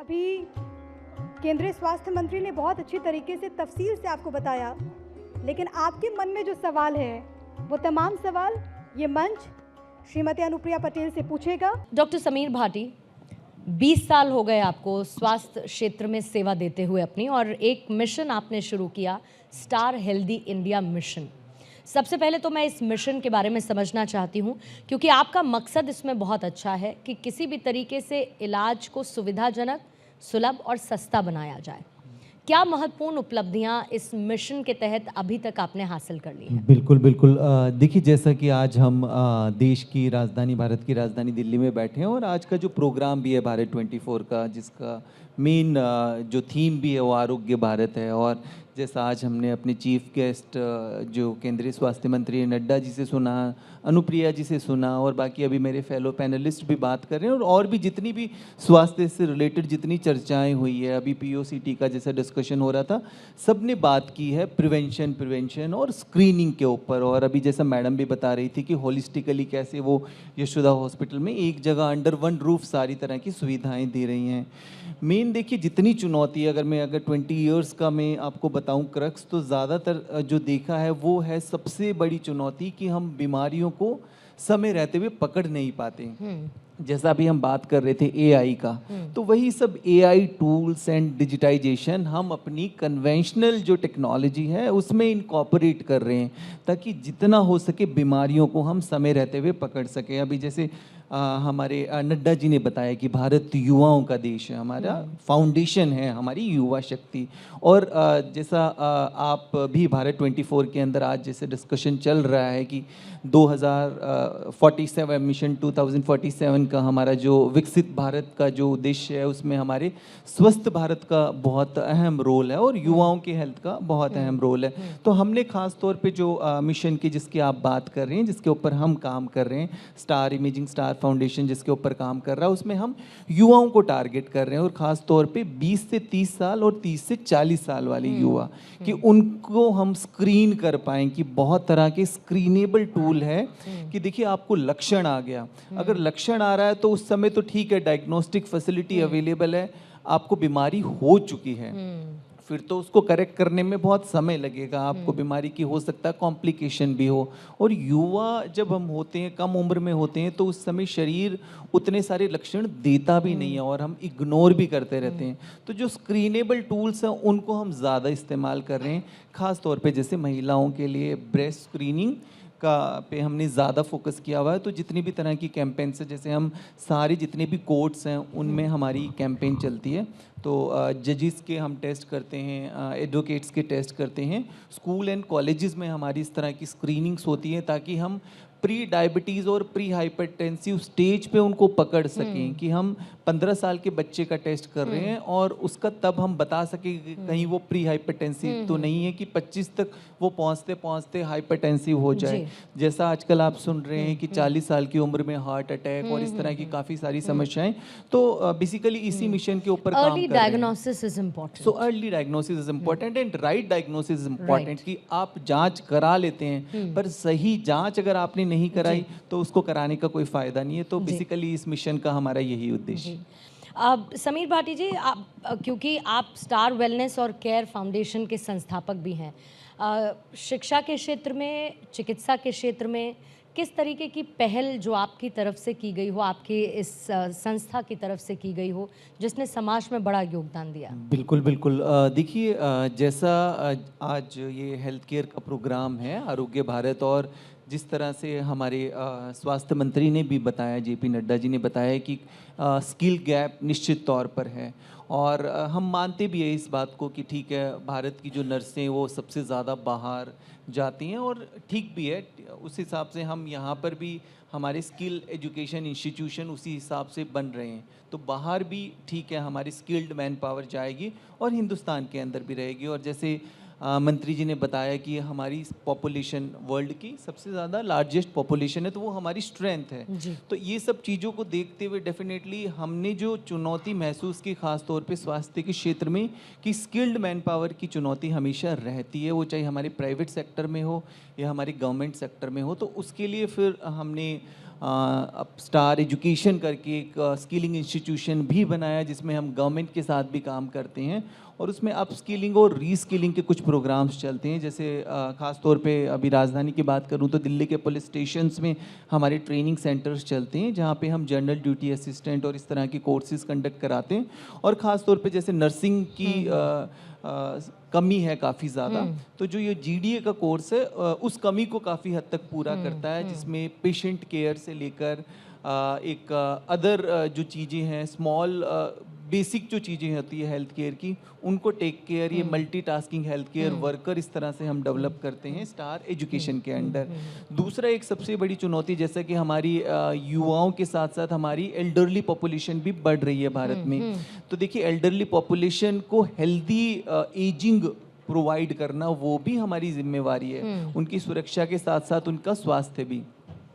अभी केंद्रीय स्वास्थ्य मंत्री ने बहुत अच्छी तरीके से तफसील से आपको बताया, लेकिन आपके मन में जो सवाल है वो तमाम सवाल ये मंच श्रीमती अनुप्रिया पटेल से पूछेगा। डॉक्टर समीर भाटी, 20 साल हो गए आपको स्वास्थ्य क्षेत्र में सेवा देते हुए अपनी, और एक मिशन आपने शुरू किया, स्टार हेल्दी इंडिया मिशन। सबसे पहले तो मैं इस मिशन के बारे में समझना चाहती हूँ, क्योंकि आपका मकसद इसमें बहुत अच्छा है कि किसी भी तरीके से इलाज को सुविधाजनक, सुलभ और सस्ता बनाया जाए। क्या महत्वपूर्ण उपलब्धियां इस मिशन के तहत अभी तक आपने हासिल कर ली हैं? बिल्कुल बिल्कुल। देखिए, जैसा कि आज हम देश की राजधानी, भारत की राजधानी दिल्ली में बैठे हैं, और आज का जो प्रोग्राम भी है भारत 24 का, जिसका मेन जो थीम भी है वो आरोग्य भारत है। और जैसा आज हमने अपने चीफ गेस्ट जो केंद्रीय स्वास्थ्य मंत्री नड्डा जी से सुना, अनुप्रिया जी से सुना, और बाकी अभी मेरे फेलो पैनलिस्ट भी बात कर रहे हैं, और भी जितनी भी स्वास्थ्य से रिलेटेड जितनी चर्चाएं हुई है, अभी पीओसीटी का जैसा डिस्कशन हो रहा था, सब ने बात की है प्रिवेंशन और स्क्रीनिंग के ऊपर। और अभी जैसा मैडम भी बता रही थी कि होलिस्टिकली कैसे वो यशोदा हॉस्पिटल में एक जगह अंडर वन रूफ सारी तरह की सुविधाएं दे रही हैं। मेन देखिए, जितनी चुनौती, अगर 20 इयर्स का मैं आपको बताऊं क्रक्स, तो ज़्यादातर जो देखा है वो है सबसे बड़ी चुनौती कि हम बीमारियों को समय रहते हुए पकड़ नहीं पाते। जैसा अभी हम बात कर रहे थे एआई का, तो वही सब एआई टूल्स एंड डिजिटाइजेशन हम अपनी कन्वेंशनल जो टेक्नोलॉजी है उसमें इनकॉर्पोरेट कर रहे हैं, ताकि जितना हो सके बीमारियों को हम समय रहते हुए पकड़ सकें। अभी जैसे हमारे नड्डा जी ने बताया कि भारत युवाओं का देश है, हमारा फाउंडेशन है हमारी युवा शक्ति। और जैसा आप भी भारत 24 के अंदर आज जैसे डिस्कशन चल रहा है कि 2047 मिशन 2047 का हमारा जो विकसित भारत का जो उद्देश्य है, उसमें हमारे स्वस्थ भारत का बहुत अहम रोल है और युवाओं के हेल्थ का बहुत अहम रोल है। तो हमने खास तौर पे जो मिशन की जिसकी आप बात कर रहे हैं, जिसके ऊपर हम काम कर रहे हैं, स्टार इमेजिंग स्टार फाउंडेशन जिसके ऊपर काम कर रहा है, उसमें हम युवाओं को टारगेट कर रहे हैं, और ख़ास तौर पे 20 से 30 साल और 30 से 40 साल वाले युवा, कि उनको हम स्क्रीन कर पाएँ। कि बहुत तरह के स्क्रीनेबल टूल है कि देखिए, आपको लक्षण आ गया, अगर लक्षण आ रहा है तो उस समय तो ठीक है, डायग्नोस्टिक फैसिलिटी अवेलेबल है, आपको बीमारी हो चुकी है, फिर तो उसको करेक्ट करने में बहुत समय लगेगा, आपको बीमारी की हो सकता है कॉम्प्लिकेशन भी हो। और युवा जब हम होते हैं, कम उम्र में होते हैं, तो उस समय शरीर उतने सारे लक्षण देता भी नहीं है और हम इग्नोर भी करते रहते हैं। तो जो स्क्रीनेबल टूल्स हैं उनको हम ज़्यादा इस्तेमाल कर रहे हैं, ख़ास तौर पे जैसे महिलाओं के लिए ब्रेस्ट स्क्रीनिंग का पे हमने ज़्यादा फोकस किया हुआ है। तो जितनी भी तरह की कैंपेन्स है, जैसे हम सारे जितने भी कोर्ट्स हैं उनमें हमारी कैंपेन चलती है, तो जजेस के हम टेस्ट करते हैं, एडवोकेट्स के टेस्ट करते हैं, स्कूल एंड कॉलेजेस में हमारी इस तरह की स्क्रीनिंग्स होती हैं, ताकि हम प्री डायबिटीज़ और प्री हाइपरटेंसिव स्टेज पे उनको पकड़ सकें। कि हम 15 साल के बच्चे का टेस्ट कर रहे हैं और उसका तब हम बता सकें कि कहीं वो प्री हाइपरटेंसिव तो नहीं है, कि 25 तक वो पहुंचते पहुंचते हाइपरटेंसिव हो जाए। जैसा आजकल आप सुन रहे हैं कि 40 साल की उम्र में हार्ट अटैक और इस तरह की काफ़ी सारी समस्याएं, तो बेसिकली इसी मिशन के ऊपर काम कर रहे हैं। Diagnosis is important. So early diagnosis is important and right diagnosis is important, कि आप जांच करा लेते हैं पर सही जांच अगर आपने नहीं कराई तो उसको कराने का कोई फायदा नहीं है। तो बेसिकली इस मिशन का हमारा यही उद्देश्य। समीर भाटी जी, आप क्योंकि आप स्टार वेलनेस और केयर फाउंडेशन के संस्थापक भी हैं, शिक्षा के क्षेत्र में, चिकित्सा के क्षेत्र में किस तरीके की पहल जो आपकी तरफ से की गई हो, आपकी इस संस्था की तरफ से की गई हो, जिसने समाज में बड़ा योगदान दिया? बिल्कुल बिल्कुल। देखिए, जैसा आज ये हेल्थ केयर का प्रोग्राम है आरोग्य भारत, और जिस तरह से हमारे स्वास्थ्य मंत्री ने भी बताया, जेपी नड्डा जी ने बताया कि स्किल गैप निश्चित तौर पर है, और हम मानते भी है इस बात को कि ठीक है, भारत की जो नर्सें वो सबसे ज़्यादा बाहर जाती हैं, और ठीक भी है, उस हिसाब से हम यहाँ पर भी हमारे स्किल एजुकेशन इंस्टीट्यूशन उसी हिसाब से बन रहे हैं। तो बाहर भी ठीक है, हमारी स्किल्ड मैन पावर जाएगी और हिंदुस्तान के अंदर भी रहेगी। और जैसे मंत्री जी ने बताया कि हमारी पॉपुलेशन वर्ल्ड की सबसे ज़्यादा लार्जेस्ट पॉपुलेशन है, तो वो हमारी स्ट्रेंथ है। तो ये सब चीज़ों को देखते हुए डेफिनेटली हमने जो चुनौती महसूस की, खास तौर पे स्वास्थ्य के क्षेत्र में, कि स्किल्ड मैन पावर की चुनौती हमेशा रहती है, वो चाहे हमारे प्राइवेट सेक्टर में हो या हमारे गवर्नमेंट सेक्टर में हो। तो उसके लिए फिर हमने अब स्टार एजुकेशन करके एक स्किलिंग इंस्टीट्यूशन भी बनाया, जिसमें हम गवर्नमेंट के साथ भी काम करते हैं और उसमें अप स्किलिंग और रीस्किलिंग के कुछ प्रोग्राम्स चलते हैं। जैसे ख़ास तौर पे अभी राजधानी की बात करूं तो दिल्ली के पुलिस स्टेशंस में हमारे ट्रेनिंग सेंटर्स चलते हैं, जहां पे हम जनरल ड्यूटी असिस्टेंट और इस तरह की कोर्सेज कंडक्ट कराते हैं। और ख़ास तौर पे जैसे नर्सिंग की कमी है काफ़ी ज़्यादा, तो जो ये GDA का कोर्स है उस कमी को काफ़ी हद तक पूरा करता है, जिसमें पेशेंट केयर से लेकर एक अदर जो चीज़ें हैं, स्मॉल बेसिक जो चीज़ें होती है हेल्थ केयर की, उनको टेक केयर, ये मल्टीटास्किंग हेल्थ केयर वर्कर इस तरह से हम डेवलप करते हैं स्टार एजुकेशन के अंडर। दूसरा एक सबसे बड़ी चुनौती, जैसा कि हमारी युवाओं के साथ साथ हमारी एल्डरली पॉपुलेशन भी बढ़ रही है भारत में। तो देखिए, एल्डरली पॉपुलेशन को हेल्दी एजिंग प्रोवाइड करना वो भी हमारी जिम्मेवारी है, उनकी सुरक्षा के साथ साथ उनका स्वास्थ्य भी।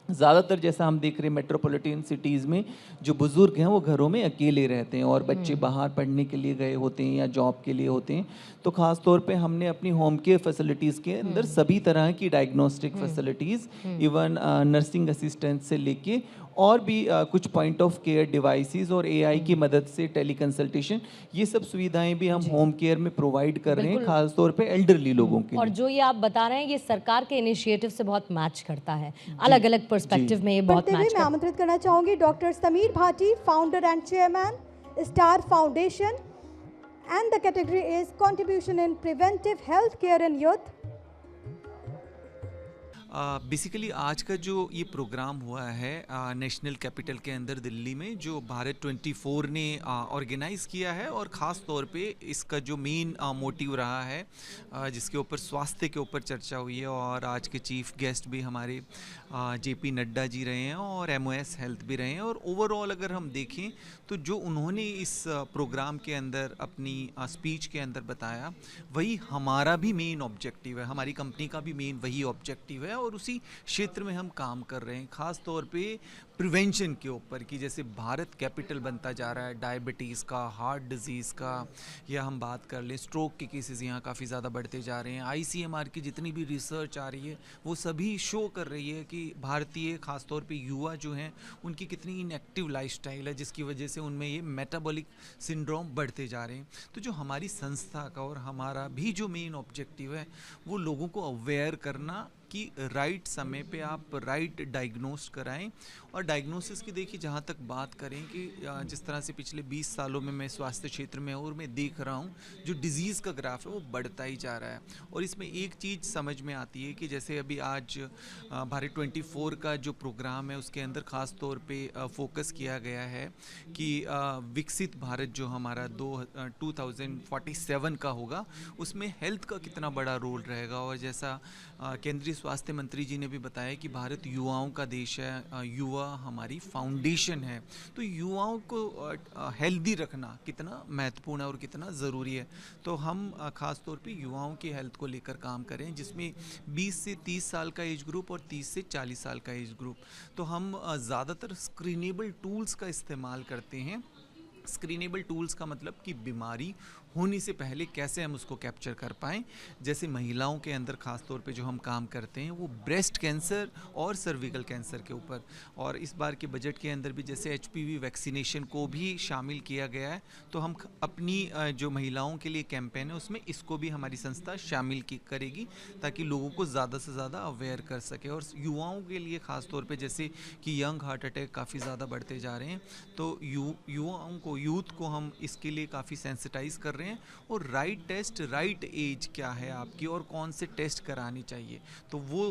ज़्यादातर जैसा हम देख रहे हैं मेट्रोपॉलिटन सिटीज़ में जो बुज़ुर्ग हैं वो घरों में अकेले रहते हैं और बच्चे बाहर पढ़ने के लिए गए होते हैं या जॉब के लिए होते हैं। तो ख़ास तौर पे हमने अपनी होम केयर फैसिलिटीज़ के अंदर सभी तरह की diagnostic facilities, even nursing assistant से लेके और भी कुछ पॉइंट ऑफ केयर डिवाइसेस और AI की मदद से टेली कंसल्टेशन, ये सब सुविधाएं भी हम होम केयर में प्रोवाइड कर रहे हैं, खास तौर पे एल्डरली लोगों के और लिए। जो ये आप बता रहे हैं ये सरकार के इनिशिएटिव से बहुत मैच करता है, अलग अलग पर्सपेक्टिव में ये बहुत बढ़ते हुए मैच मैं करता आमंत्रित करना चाहूंगी doctor Sameer Bhati, founder and chairman star foundation, and the category is contribution in preventive health care in youth. Basically आज का जो ये प्रोग्राम हुआ है नेशनल कैपिटल के अंदर दिल्ली में, जो भारत 24 ने ऑर्गेनाइज़ किया है, और ख़ास तौर पे इसका जो मेन मोटिव रहा है जिसके ऊपर स्वास्थ्य के ऊपर चर्चा हुई है, और आज के चीफ गेस्ट भी हमारे JP नड्डा जी रहे हैं और MOS हेल्थ भी रहे हैं। और ओवरऑल अगर हम देखें तो जो उन्होंने इस प्रोग्राम के अंदर अपनी स्पीच के अंदर बताया, वही हमारा भी मेन ऑब्जेक्टिव है, हमारी कंपनी का भी मेन वही ऑब्जेक्टिव है, और उसी क्षेत्र में हम काम कर रहे हैं, ख़ास तौर पे प्रिवेंशन के ऊपर, कि जैसे भारत कैपिटल बनता जा रहा है डायबिटीज़ का, हार्ट डिजीज़ का, या हम बात कर लें स्ट्रोक के केसेस यहाँ काफ़ी ज़्यादा बढ़ते जा रहे हैं। ICMR की जितनी भी रिसर्च आ रही है वो सभी शो कर रही है कि भारतीय ख़ास तौर पे युवा जो हैं उनकी कितनी इनएक्टिव लाइफस्टाइल है, जिसकी वजह से उनमें ये मेटाबॉलिक सिंड्रोम बढ़ते जा रहे हैं। तो जो हमारी संस्था का और हमारा भी जो मेन ऑब्जेक्टिव है वो लोगों को अवेयर करना कि राइट समय पे आप राइट डायग्नोस कराएं। और डायग्नोसिस की देखिए, जहाँ तक बात करें कि जिस तरह से पिछले 20 सालों में मैं स्वास्थ्य क्षेत्र में और मैं देख रहा हूँ जो डिज़ीज़ का ग्राफ है वो बढ़ता ही जा रहा है। और इसमें एक चीज़ समझ में आती है कि जैसे अभी आज भारत 24 का जो प्रोग्राम है उसके अंदर ख़ास तौर पे फोकस किया गया है कि विकसित भारत जो हमारा 2047 का होगा उसमें हेल्थ का कितना बड़ा रोल रहेगा। और जैसा केंद्रीय स्वास्थ्य मंत्री जी ने भी बताया कि भारत युवाओं का देश है, युवा हमारी फाउंडेशन है, तो युवाओं को हेल्दी रखना कितना महत्वपूर्ण है और कितना ज़रूरी है। तो हम ख़ास तौर पे युवाओं की हेल्थ को लेकर काम करें, जिसमें 20 से 30 साल का एज ग्रुप और 30 से 40 साल का एज ग्रुप। तो हम ज़्यादातर स्क्रीनेबल टूल्स का इस्तेमाल करते हैं। स्क्रीनेबल टूल्स का मतलब कि बीमारी होने से पहले कैसे हम उसको कैप्चर कर पाएँ। जैसे महिलाओं के अंदर ख़ास तौर पे जो हम काम करते हैं वो ब्रेस्ट कैंसर और सर्विकल कैंसर के ऊपर, और इस बार के बजट के अंदर भी जैसे HPV वैक्सीनेशन को भी शामिल किया गया है। तो हम अपनी जो महिलाओं के लिए कैंपेन है उसमें इसको भी हमारी संस्था शामिल करेगी, ताकि लोगों को ज़्यादा से ज़्यादा अवेयर कर सके। और युवाओं के लिए ख़ास तौर पे जैसे कि यंग हार्ट अटैक काफ़ी ज़्यादा बढ़ते जा रहे हैं, तो युवाओं को, यूथ को हम इसके लिए काफ़ी सेंसिटाइज़ कर रहे हैं। और राइट टेस्ट, राइट एज क्या है आपकी और कौन से टेस्ट करानी चाहिए, तो वो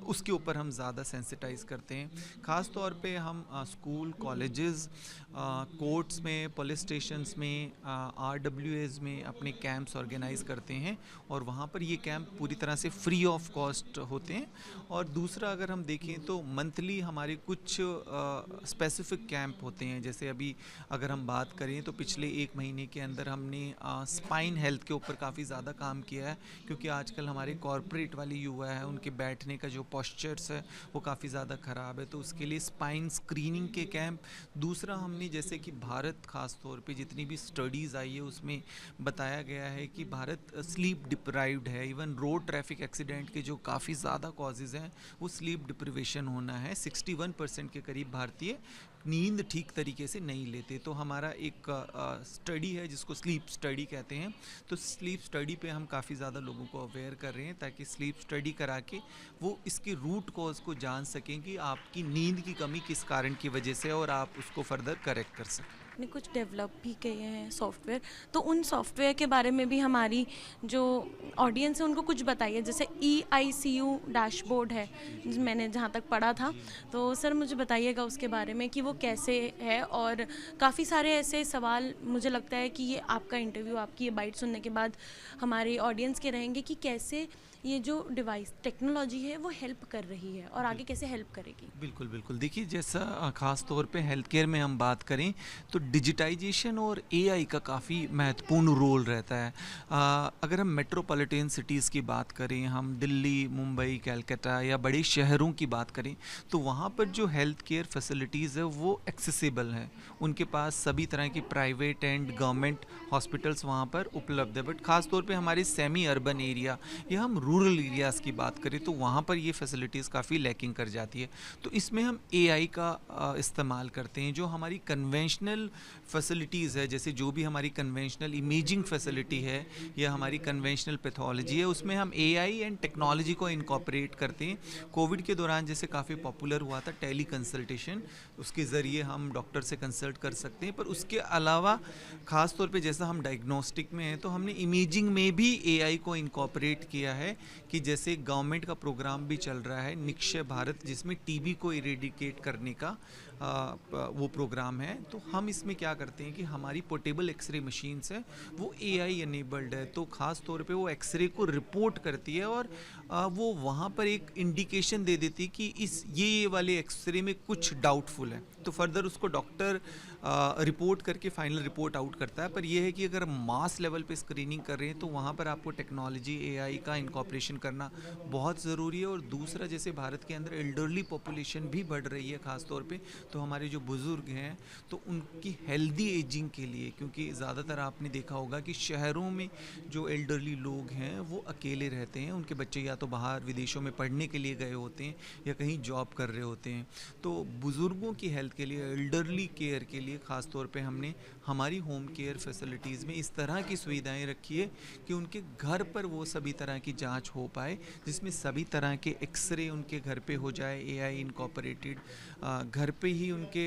उसके ऊपर हम ज़्यादा सेंसिटाइज़ करते हैं। ख़ास तौर पे हम स्कूल, कॉलेजेस, कोर्ट्स में, पुलिस स्टेशंस में, RWAs में अपने कैंप्स ऑर्गेनाइज़ करते हैं, और वहाँ पर ये कैंप पूरी तरह से फ्री ऑफ कॉस्ट होते हैं। और दूसरा अगर हम देखें तो मंथली हमारे कुछ स्पेसिफिक कैंप होते हैं। जैसे अभी अगर हम बात बात करें तो पिछले 1 महीने के अंदर हमने स्पाइन हेल्थ के ऊपर काफ़ी ज़्यादा काम किया है, क्योंकि आजकल हमारे कॉरपोरेट वाले युवा हैं, उनके बैठने का जो पोस्चर्स है वो काफ़ी ज़्यादा ख़राब है, तो उसके लिए स्पाइन स्क्रीनिंग के कैंप। दूसरा, हमने जैसे कि भारत ख़ास तौर पे जितनी भी स्टडीज़ आई है उसमें बताया गया है कि भारत स्लीप डिप्राइव्ड है। इवन रोड ट्रैफिक एक्सीडेंट के जो काफ़ी ज़्यादा कॉजेज़ हैं वो स्लीप डिप्रिवेशन होना है। 61% के करीब भारतीय नींद ठीक तरीके से नहीं लेते। तो हमारा एक स्टडी है जिसको स्लीप स्टडी कहते हैं, तो स्लीप स्टडी पे हम काफ़ी ज़्यादा लोगों को अवेयर कर रहे हैं, ताकि स्लीप स्टडी करा के वो इसके रूट कॉज को जान सकें कि आपकी नींद की कमी किस कारण की वजह से है और आप उसको फर्दर करेक्ट कर सकें। आपने कुछ डेवलप भी किए हैं सॉफ्टवेयर, तो उन सॉफ्टवेयर के बारे में भी हमारी जो ऑडियंस है उनको कुछ बताइए। जैसे EICU डैशबोर्ड है, मैंने जहाँ तक पढ़ा था, तो सर मुझे बताइएगा उसके बारे में कि वो कैसे है। और काफ़ी सारे ऐसे सवाल मुझे लगता है कि ये आपका इंटरव्यू, आपकी ये बाइट सुनने के बाद हमारे ऑडियंस के रहेंगे कि कैसे ये जो डिवाइस टेक्नोलॉजी है वो हेल्प कर रही है और आगे कैसे हेल्प करेगी। बिल्कुल बिल्कुल, देखिए जैसा ख़ास तौर पे हेल्थ केयर में हम बात करें तो डिजिटाइजेशन और AI का काफ़ी महत्वपूर्ण रोल रहता है। अगर हम मेट्रोपॉलिटन सिटीज़ की बात करें, हम दिल्ली, मुंबई, कलकत्ता या बड़े शहरों की बात करें, तो वहाँ पर जो हेल्थ केयर फैसिलिटीज़ है वो एक्सेसिबल है। उनके पास सभी तरह की प्राइवेट एंड गवर्नमेंट हॉस्पिटल्स वहाँ पर उपलब्ध है। बट ख़ास तौर पे हमारे सेमी अर्बन एरिया या हम रूरल एरियाज़ की बात करें तो वहाँ पर ये फैसिलिटीज़ काफ़ी लैकिंग कर जाती है। तो इसमें हम AI का इस्तेमाल करते हैं। जो हमारी कन्वेंशनल फैसिलिटीज़ है, जैसे जो भी हमारी कन्वेंशनल इमेजिंग फैसिलिटी है या हमारी कन्वेंशनल पैथोलॉजी है, उसमें हम AI एंड टेक्नोलॉजी को इनकॉर्पोरेट करते हैं। कोविड के दौरान जैसे काफ़ी पॉपुलर हुआ था टेली कंसल्टेशन, उसके ज़रिए हम डॉक्टर से कंसल्ट कर सकते हैं। पर उसके अलावा ख़ास तौर पे जैसा हम डायग्नोस्टिक में हैं तो हमने इमेजिंग में भी AI को इनकॉर्पोरेट किया है, कि जैसे गवर्नमेंट का प्रोग्राम भी चल रहा है निक्षय भारत, जिसमें TB को इरेडिकेट करने का वो प्रोग्राम है। तो हम इसमें क्या करते हैं कि हमारी पोर्टेबल एक्सरे मशीन्स है वो AI इनेबल्ड है, तो ख़ास तौर पे वो एक्सरे को रिपोर्ट करती है और वो वहाँ पर एक इंडिकेशन दे देती है कि इस ये वाले एक्सरे में कुछ डाउटफुल है, तो फर्दर उसको डॉक्टर रिपोर्ट करके फाइनल रिपोर्ट आउट करता है। पर यह है कि अगर मास लेवल पे स्क्रीनिंग कर रहे हैं तो वहाँ पर आपको टेक्नोलॉजी AI का इनकॉर्पोरेशन करना बहुत ज़रूरी है। और दूसरा, जैसे भारत के अंदर एल्डरली पॉपुलेशन भी बढ़ रही है ख़ास तौर पे, तो हमारे जो बुज़ुर्ग हैं तो उनकी हेल्दी एजिंग के लिए, क्योंकि ज़्यादातर आपने देखा होगा कि शहरों में जो एल्डरली लोग हैं वो अकेले रहते हैं, उनके बच्चे या तो बाहर विदेशों में पढ़ने के लिए गए होते हैं या कहीं जॉब कर रहे होते हैं। तो बुज़ुर्गों की हेल्थ के लिए, एल्डरली केयर के लिए ख़ास तौर पे हमने हमारी होम केयर फैसिलिटीज़ में इस तरह की सुविधाएं रखी है कि उनके घर पर वो सभी तरह की जांच हो पाए, जिसमें सभी तरह के एक्सरे उनके घर पे हो जाए AI इनकॉर्पोरेटेड, घर पे ही उनके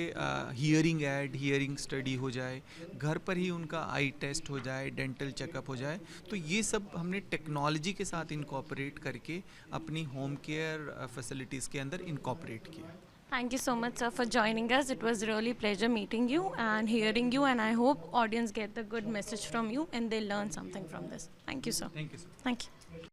हियरिंग स्टडी हो जाए, घर पर ही उनका आई टेस्ट हो जाए, डेंटल चेकअप हो जाए। तो ये सब हमने टेक्नोलॉजी के साथ इनकॉर्पोरेट करके अपनी होम केयर फैसिलिटीज़ के अंदर इनकॉर्पोरेट किया। Thank you so much, sir, for joining us. It was really pleasure meeting you and hearing you, and I hope audience get the good message from you and they learn something from this. Thank you, sir. Thank you, sir. Thank you.